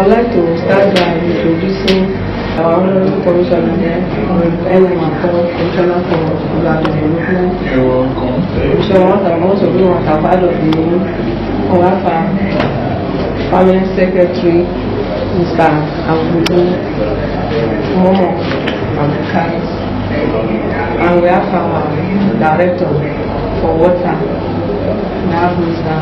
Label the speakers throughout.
Speaker 1: I'd like to start by introducing our honorable commissioner here, Commissioner for Land Development.
Speaker 2: You're welcome.
Speaker 1: So I'm also doing what I've heard of the name of our Permanent Secretary, Mr. Abudu Momo Abukais. And we have our Director for Water. We have Mr.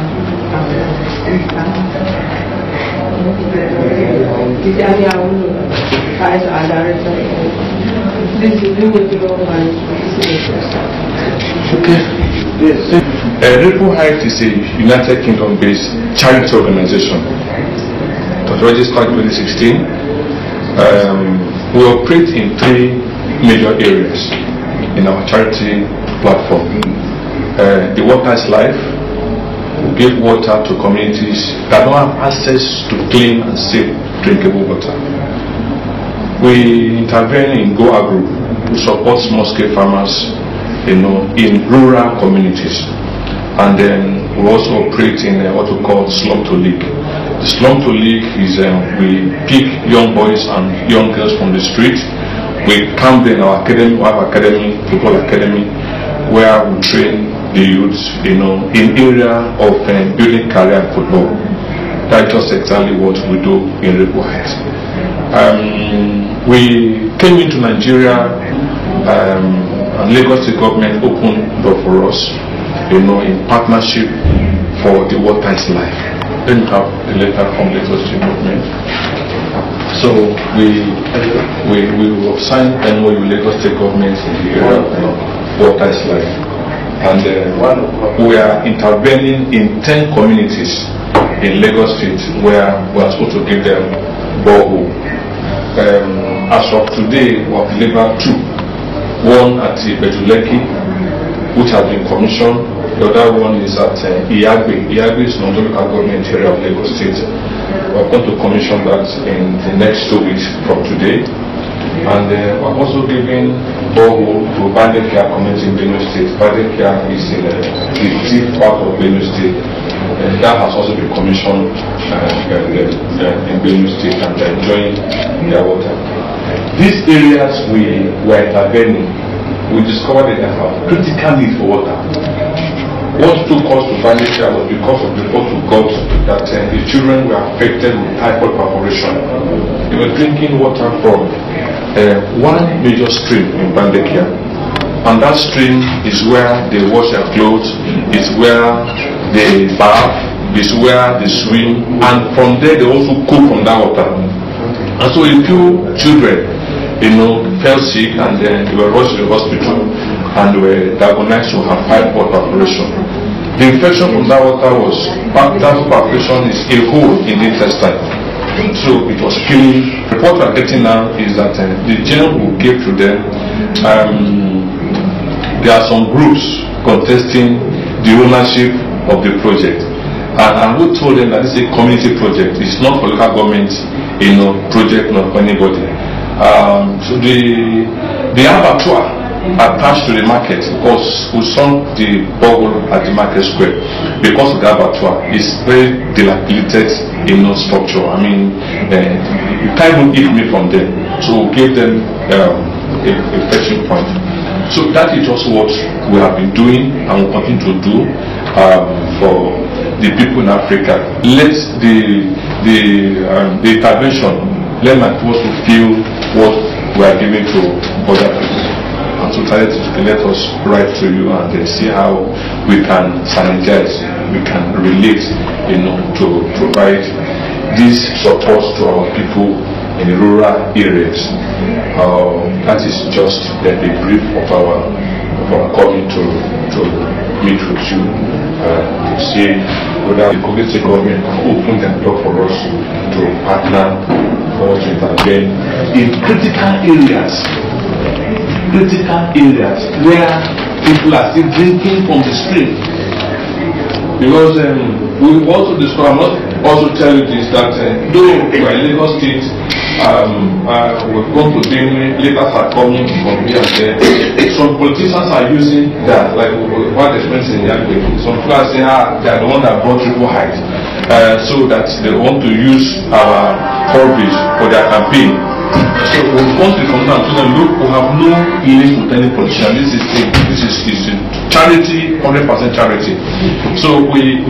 Speaker 1: As our Director. Please do with your
Speaker 2: Okay. Yes. Ripple Heights is a United Kingdom-based charity organization. It was registered in 2016. We operate in 3 major areas in our charity platform. The Water is Life. We give water to communities that don't have access to clean and safe drinkable water. We intervene in Go Agro to support small-scale farmers, in rural communities. And then we also operate in what we call Slum to League. The Slum to League is we pick young boys and young girls from the street. We camp in our academy, we have academy, football academy, where we train the youths, in area of building career in football. That's just exactly what we do in Ripple Heights. We came into Nigeria, and Lagos State government opened door for us, in partnership for the Water is Life. Then we have a letter from Lagos State government. So we will sign MOU with Lagos State government in the area of Water is Life. And we are intervening in 10 communities in Lagos State where we are supposed to give them borehole. As of today, we have delivered 2. One at Beduleki, which has been commissioned. The other one is at Iagbe. Iagbe is not the local government area of Lagos State. We are going to commission that in the next 2 weeks from today. And we are also giving borehole to Bandekia community in Benue State. Bandekia is in the deep part of Benue State. That has also been commissioned in Benue State, and they're enjoying their water. These areas we were intervening, we discovered that they have critical need for water. What took us to Bandekia was because of the report we got that the children were affected with typhoid perforation. They were drinking water from one major stream in Bandekia, and that stream is where they wash their clothes, is where they bath, is where they swim, and from there they also cook from that water. And so a few children, fell sick, and then they were rushed to the hospital and were diagnosed to have typhoid perforation. The infection from that water was, that perforation is a hole in the intestine. So it was killing. The report we are getting now is that the jail we gave to them, there are some groups contesting the ownership of the project. And we told them that this is a community project. It's not for local government, project, not for anybody. So the abattoir attached to the market, because we sunk the borehole at the market square, because of the abattoir is very dilapidated structure. I mean, you can't even eat meat from them. So we gave them a fetching point. So that is just what we have been doing and will continue to do for the people in Africa. Let the intervention, let my people to feel what we are giving to other people. And so let us write to you and see how we can synergize, we can relate, to provide this support to our people in the rural areas. That is just the brief of our coming to meet with you to see whether the Kogi State government can open the door for us to partner or to intervene in critical areas where people are still drinking from the stream. Because we also discover, I must also tell you this, that though we are in Lagos State, we've gone to Benue, letters are coming from here and there. Some politicians are using that, like what expense in their way. Some people are saying they are the one that brought Ripple Heights, so that they want to use our purviews for their campaign. So we've gone to the community and told them, look, we have no link with any politician. This is charity, 100% charity. So we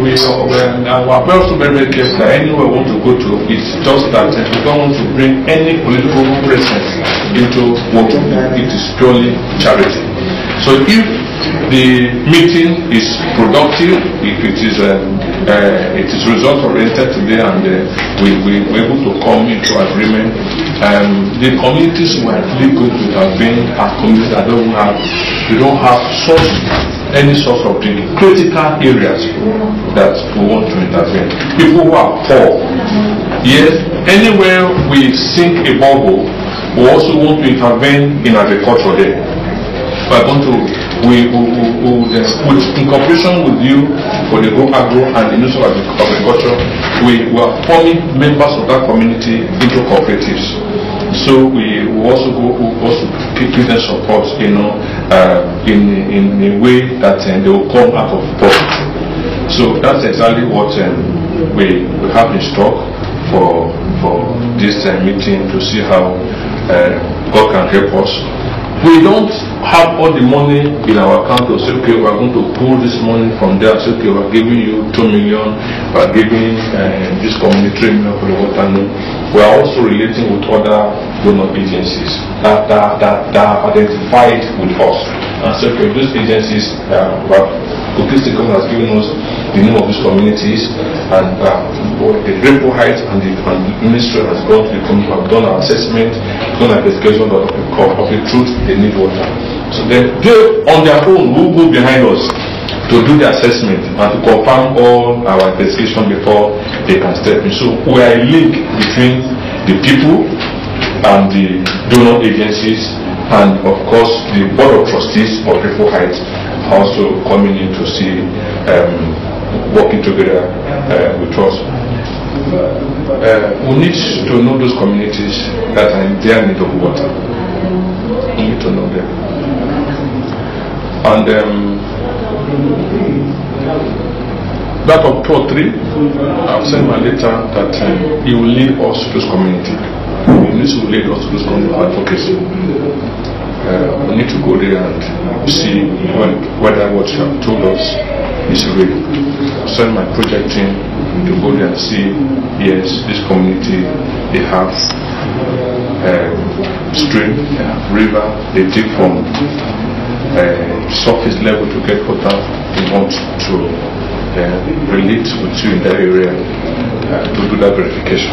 Speaker 2: are also very, very careful that anywhere we want to go to, it's just that we don't want to bring any political presence into what we do. It is purely charity. So if the meeting is productive, if it is result oriented today, and we're able to come into agreement, the communities we are really going to intervene are communities that don't have any source of the critical areas that we want to intervene. People who are poor. Yes, anywhere we sink a bubble, we also want to intervene in agriculture there. We are going to, in cooperation with you for the Go Agro and the Ministry of Agriculture, we are forming members of that community into cooperatives. So we will also give them support, in a way that they will come out of poverty. So that's exactly what we have in stock for this meeting, to see how God can help us. We don't have all the money in our account to say, okay, we're going to pull this money from there. Say, okay, we're giving you 2 million, we're giving this community 3 million for the water. No. We are also relating with other donor agencies that are identified with us. And so, okay, these agencies, Kogi State Government has given us the name of these communities, and the Rainbow Heights and the Ministry has gone to the community, have done our assessment, done an investigation of the truth, they need water. So then they on their own will go behind us to do the assessment and to confirm all our investigation before they can step in. So we are a link between the people and the donor agencies, and of course the Board of Trustees of Rainbow Heights also coming in to see, working together with us. We need to know those communities that are in their need of water. We need to know them. And that October 3, I've sent my letter that he will lead us to this community. He will lead us to this community of advocacy. We need to go there and see whether what you have told us is real. Send my project team to go there and see, yes, this community, they have stream, they have river, they dig from surface level to get water. We want to relate with you in that area to do that verification.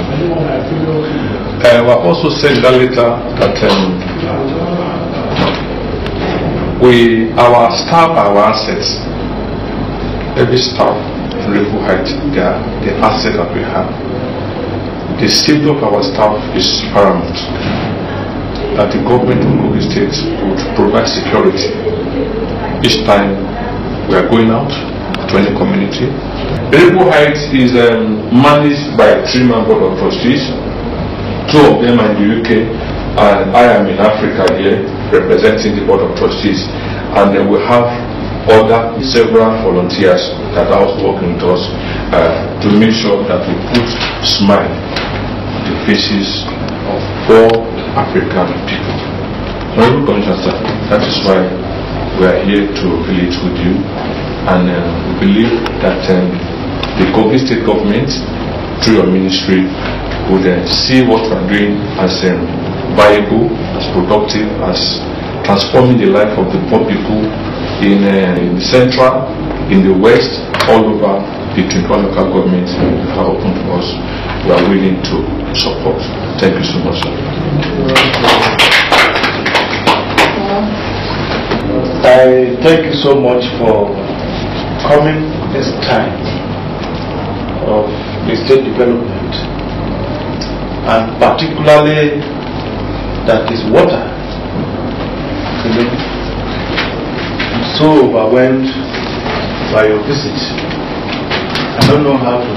Speaker 2: We have also sent that letter that our staff, our assets, every staff in Rainbow Heights, they are the asset that we have. The safety of our staff is paramount. That the government of Kogi State would provide security each time we are going out to any community. Rainbow Heights is managed by a 3-man board of trustees. 2 of them are in the UK, and I am in Africa here representing the board of trustees. And then we have several volunteers that are also working with us to make sure that we put smile on the faces of all African people. That is why we are here to relate with you, and we believe that the Kogi State government, through your ministry, would see what we are doing as viable, as productive, as transforming the life of the poor people in the central, in the west, all over the 21 local governments that are open to us. We are willing to support. Thank you so much.
Speaker 3: I thank you so much for coming this time of the state development, and particularly that is water. I'm so overwhelmed by your visit. I don't know how to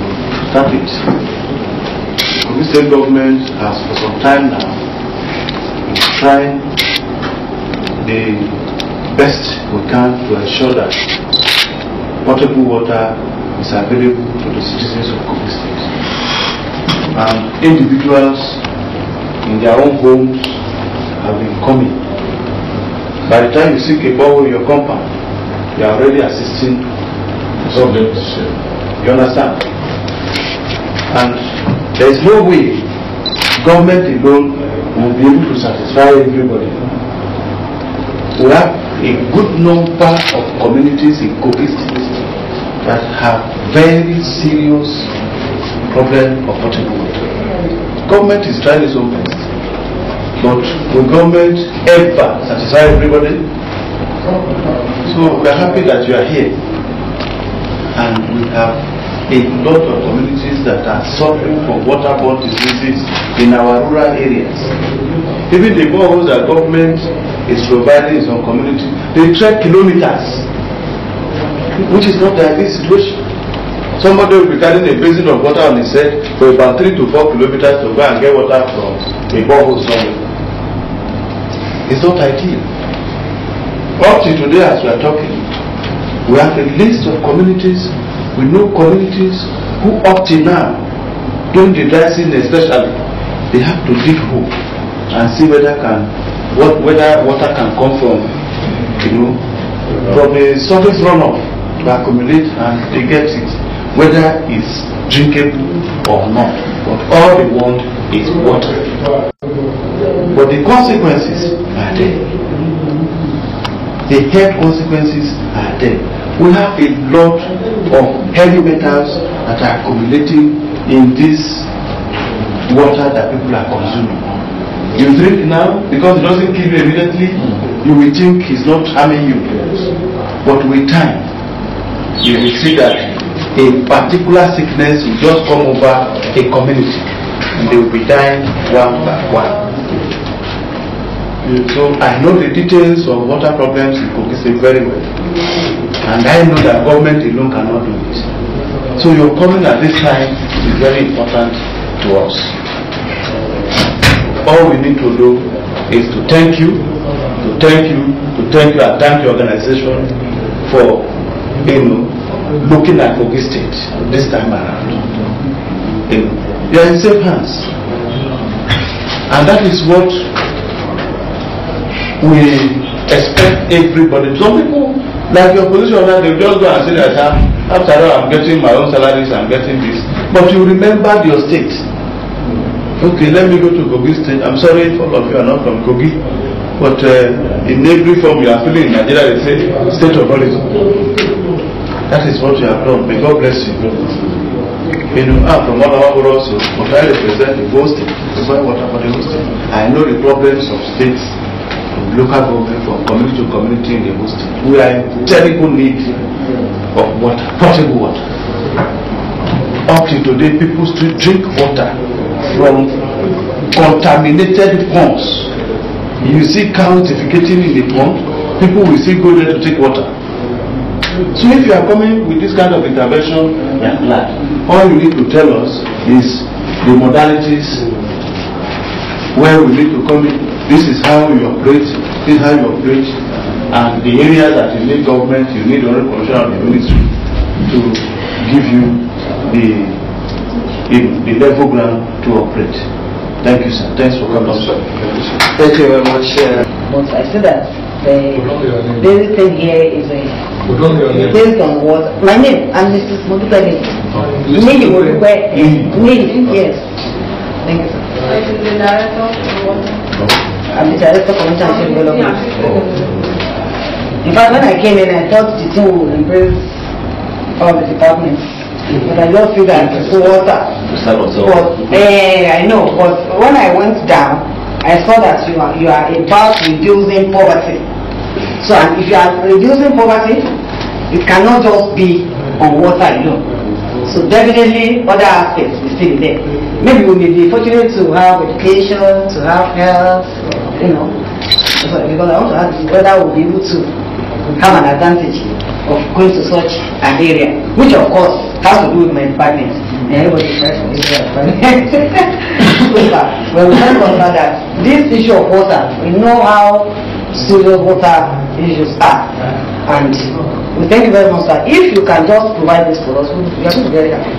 Speaker 3: start it. The state government has for some time now been trying the best we can to ensure that potable water is available to the citizens of Kogi State. and individuals in their own homes have been coming. By the time you seek a borehole in your compound, you are already assisting the government. You understand? And there is no way government alone will be able to satisfy everybody. We have a good number of communities in Kogi State that have very serious problem of potable water. Government is trying its own best, but will government ever satisfy everybody? So we are happy that you are here, and we have a lot of communities that are suffering from waterborne diseases in our rural areas. Even the boreholes that government is providing in some communities, they trek kilometers, which is not the ideal situation. Somebody will be carrying a basin of water on his head for about 3 to 4 kilometers to go and get water from a borehole somewhere. It's not ideal. Up to today, as we are talking, we have a list of communities. We know communities who up till now, during the dry season especially, they have to dig hole and see whether water can come from, from the surface runoff to accumulate, and they get it, whether it's drinkable or not. But all they want is water. But the consequences are there. The health consequences are there. We have a lot of heavy metals that are accumulating in this water that people are consuming. You drink now, because it doesn't kill you immediately, you will think it's not harming you. But with time, you will see that a particular sickness will just come over a community, and they will be dying one by one. So I know the details of water problems in Kogi State very well, and I know that government alone cannot do it. So your coming at this time is very important to us. All we need to do is to thank you, and thank your organization for looking at Kogi State this time around. You are in safe hands, and that is what we expect everybody. Some people, like your position, they just go and say that after all, I'm getting my own salaries, I'm getting this. But you remember your state. Okay, let me go to Kogi State. I'm sorry if all of you are not from Kogi, but in every form you are feeling in Nigeria, they say state of origin. That is what you have done. May God bless you. I'm from Malawi also, but I represent the whole state. I know the problems of states, local government, from community to community in the whole state. We are in terrible need of water, potable water. Up to today, people still drink water from contaminated ponds. You see cows defecating in the pond, people will still go there to take water. So if you are coming with this kind of intervention, we are glad. All you need to tell us is the modalities where we need to come in. This is how you operate, this is how you operate, and the areas that you need government, you need the commissioner of the ministry to give you the level ground to operate. Thank you, sir. Thanks for coming.
Speaker 4: Thank you very much. But I said that the basic thing here is based on what my name and Mrs. Modukani. Name you will require name, yes. Thank you, sir. I'm the director of community and development. In fact, when I came in, I thought the team would embrace all the departments. But I just feel that water. I know, but when I went down, I saw that you are about reducing poverty. So if you are reducing poverty, it cannot just be on water alone. So definitely other aspects will still be there. Maybe we may be fortunate to have education, to have health, because I want to ask whether we'll be able to have an advantage of going to such an area, which of course has to do with my department. Everybody tries to do that. When we talk about that, this issue of water, we know how serious water issues are, and we thank you very much, sir. If you can just provide this for us, we are going to be very happy.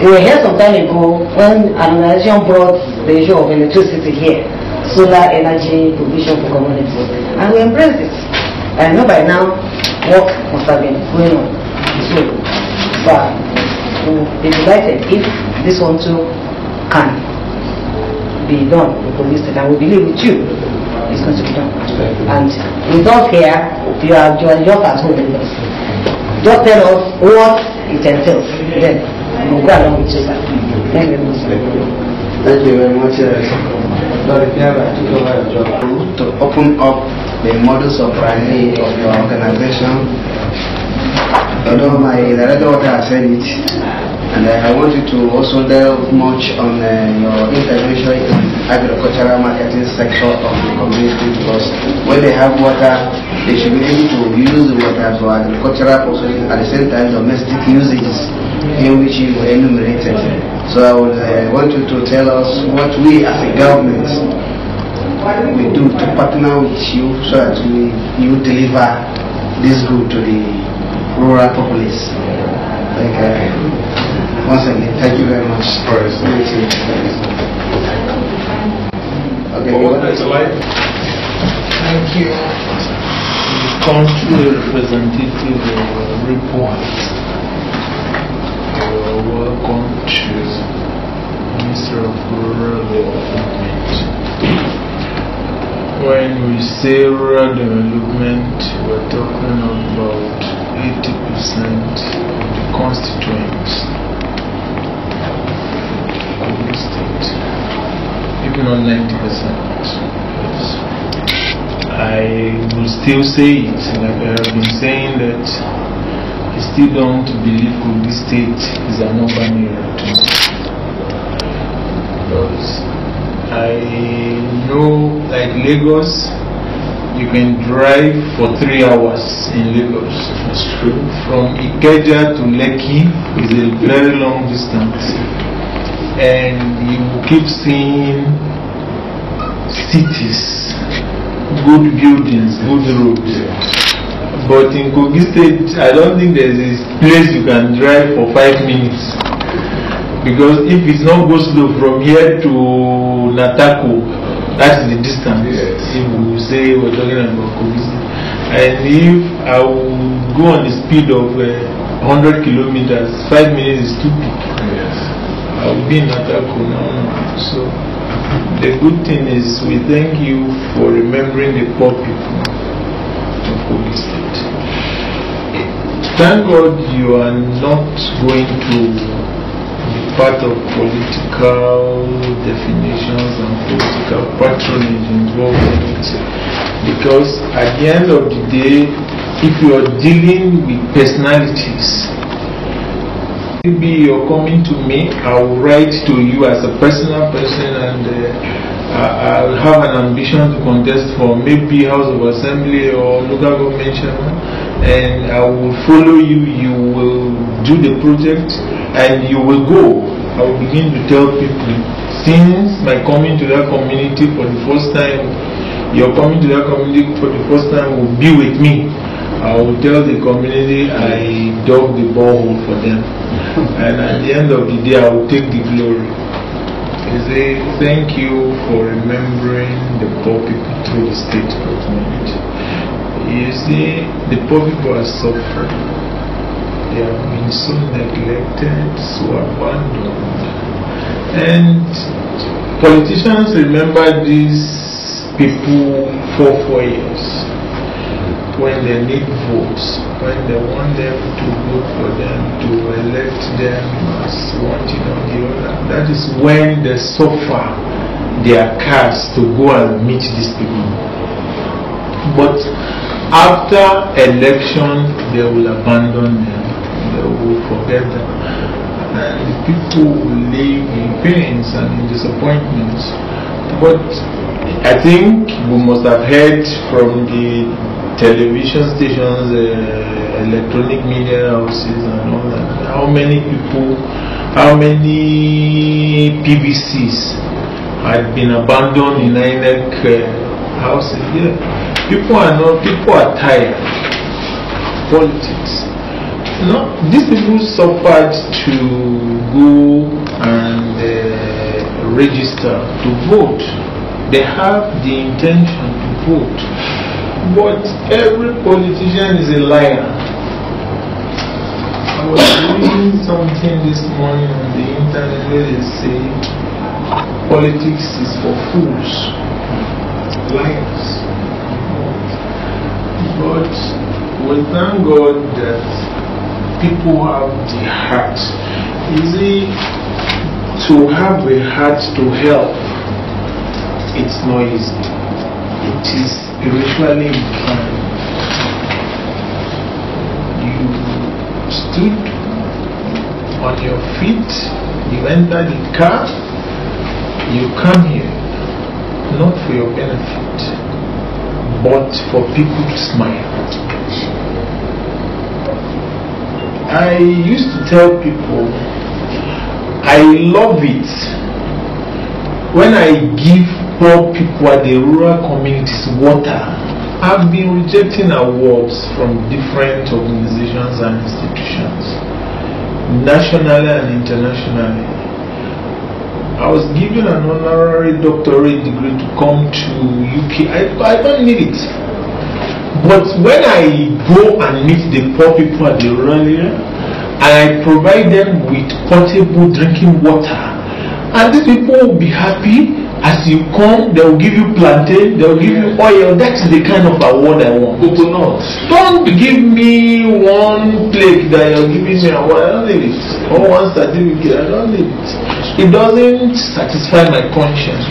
Speaker 4: We were here some time ago when an organization brought the issue of electricity here, solar energy provision for communities, and we embraced it. I know by now work must have been going on. So, but we'll be delighted if this one too can be done in Kogi State, and we believe with you it's going to be done. And with us here, you are just at home with us. Just tell us what it entails, then we'll go along with you, sir. Thank you very much.
Speaker 5: Thank you very much. Lord, if you have a job to open up the modus operandi of your organization, although my director has said it, and I want you to also delve much on your intervention in agricultural marketing sector of the community, because when they have water, they should be able to use the water for agricultural purposes, at the same time domestic usages in which you enumerated. So I would want you to tell us what we as a government we do to partner with you so that you deliver this good to the rural populace. Once again, thank you very much. Thank you. Okay,
Speaker 6: thank you. Country representative report. You're welcome to Minister of Rural Development. When we say rural development, we're talking about 80% of the constituents of the state, even on 90%. Yes. I will still say it, like I have been saying, that I still don't believe Kogi State is an urban area to me. Because I know, like Lagos, you can drive for 3 hours in Lagos. That's true. From Ikeja to Lekki is a very long distance, and you keep seeing cities, good buildings, good roads. But in Kogi State, I don't think there's a place you can drive for 5 minutes. Because if it's not go slow from here to Natako, that's the distance. Yes. If we say we're talking about Kogi State. And if I will go on the speed of 100 kilometers, 5 minutes is too big. Yes. I will be in Natako now. So the good thing is we thank you for remembering the poor people of Kogi State. Thank God you are not going to part of political definitions and political patronage involved in it, because at the end of the day, if you are dealing with personalities, maybe you're coming to me, I will write to you as a personal person, and I'll have an ambition to contest for maybe House of Assembly or local government chairman, and I will follow you. You will do the project and you will go. I will begin to tell people, since my coming to that community for the first time, your coming to that community for the first time will be with me. I will tell the community I dug the borehole for them, and at the end of the day I will take the glory. I say thank you for remembering the poor people through the state government. You see, the poor people are suffering. They have been so neglected, so abandoned. And politicians remember these people for 4 years. When they need votes, when they want them to vote for them, to elect them as one thing or the other, that is when they suffer their cards to go and meet these people. But after election, they will abandon them, they will forget them, and the people will live in pains and in disappointments. But I think we must have heard from the television stations, electronic media houses and all that, how many people, how many PVCs had been abandoned in INEC houses. Yeah. People are tired of politics. No, these people suffered to go and register to vote. They have the intention to vote, but every politician is a liar. I was reading something this morning on the internet where they say politics is for fools, liars. But we thank God that people have the heart. Easy to have a heart to help. It's not easy. It is spiritually inclined. You stood on your feet, you enter the car, you come here not for your benefit, but for people to smile. I used to tell people I love it when I give poor people at the rural communities water. I've been rejecting awards from different organizations and institutions, nationally and internationally. I was given an honorary doctorate degree to come to UK. I don't need it. But when I go and meet the poor people at the rural area, and I provide them with portable drinking water, and these people will be happy. As you come, they will give you plantain, they will give you oil. That is the kind of award I want. Don't give me one plate that you're giving me award. I don't need it. Or one certificate. I don't need it. It doesn't satisfy my conscience.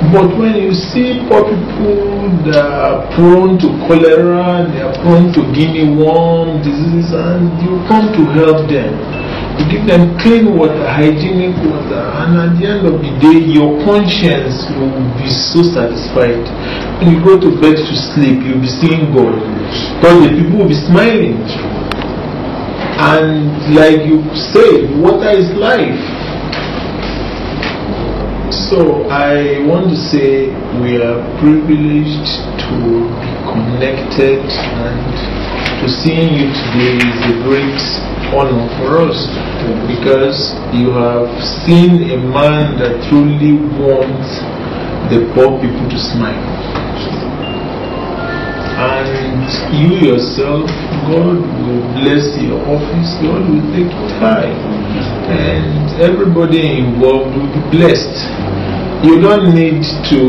Speaker 6: But when you see poor people that are prone to cholera, they are prone to guinea worm disease, and you come to help them, you give them clean water, hygienic water, and at the end of the day, your conscience will be so satisfied. When you go to bed to sleep, you'll be seeing God, because the people will be smiling. And like you say, water is life. So I want to say we are privileged to be connected, and to seeing you today is a great honor for us, because you have seen a man that truly wants the poor people to smile. And you yourself, God will bless your office, God will take it high, and everybody involved will be blessed. You don't need to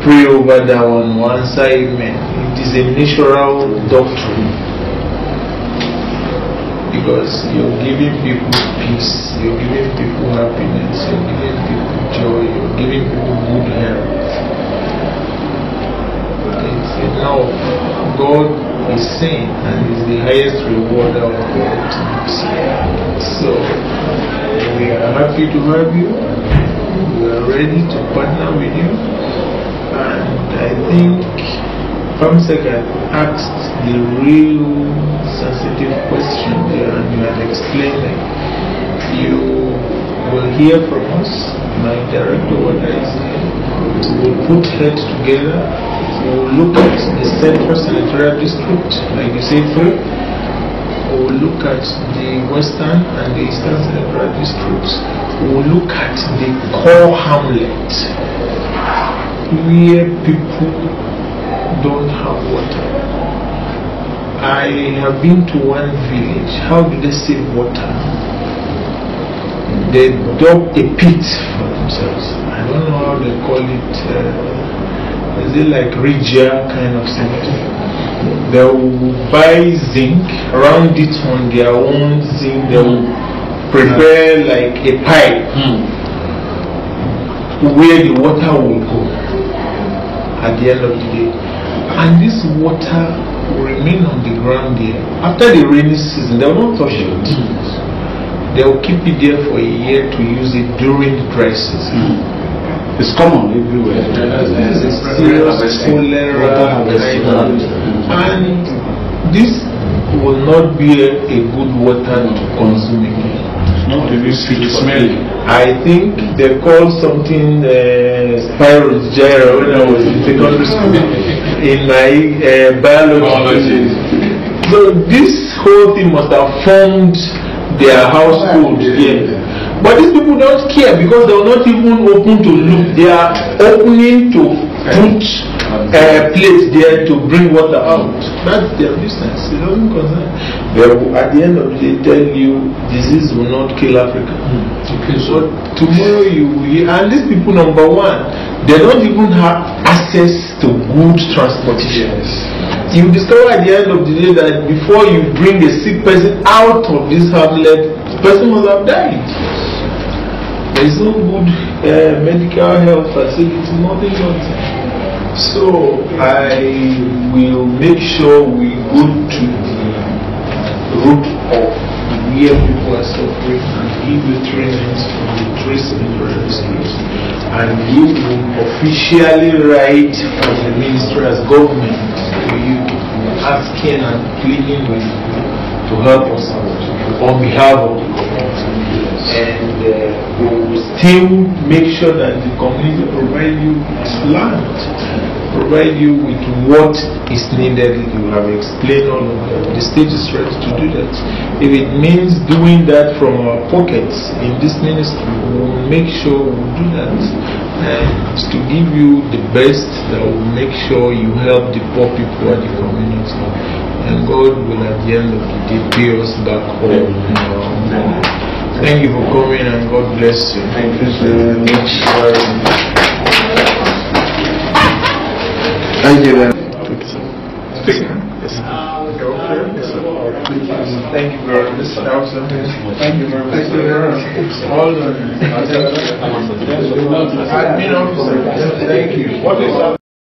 Speaker 6: pray over that one side, man. It is a natural doctrine, because you're giving people peace, you're giving people happiness, you're giving people joy, you're giving people good health. It's enough. God is sane and is the highest rewarder of God. So we are happy to have you. We are ready to partner with you. And I think Famsek had asked the real sensitive question there, and you had explained it. You will hear from us. My director, what I say, we will put heads together. We will look at the Central Senatorial District, like you said, we will look at the Western and the Eastern Senatorial Districts. We will look at the core hamlet where people don't have water. I have been to one village. How do they save water? They dug a pit for themselves. I don't know how they call it. Is it like Regia kind of something? They will buy zinc, around it on their own zinc. They will prepare like a pipe where the water will go at the end of the day. And this water will remain on the ground there. After the rainy season, they will not touch it. They will keep it there for a year to use it during the dry season.
Speaker 3: It's common everywhere.
Speaker 6: This is serious cholera, and this will not be a good water to consume again.
Speaker 2: Not if it's smelly.
Speaker 6: I think they call something Spyros Gyra when I was in secondary school in my biology. So this whole thing must have formed their household here. But these people don't care because they are not even open to look. They are opening to put a plate there to bring water out. That's their business. It doesn't concern. They will, at the end of the day, tell you disease will not kill Africa. Okay, so tomorrow you will hear, and these people, number one, they don't even have access to good transportation. You discover at the end of the day that before you bring a sick person out of this hamlet, the person must have died. There is no good medical health facility, nothing. So I will make sure we go to the root of where people are suffering and give you trainings from the tracing registries, and you will officially write from the ministry as government to you, asking and pleading with you to help us on behalf of the community. And we will still make sure that the community provide you land, provide you with what is needed. You have explained all of that. The state is ready to do that. If it means doing that from our pockets in this ministry, we will make sure we do that. And to give you the best that will make sure you help the poor people and the community. And God will at the end of the day pay us back all. Thank you for coming and God bless you.
Speaker 3: Thank you so much. Thank you very much.
Speaker 6: Thank you very much. Thank you very much. All the admin officers, thank you. What is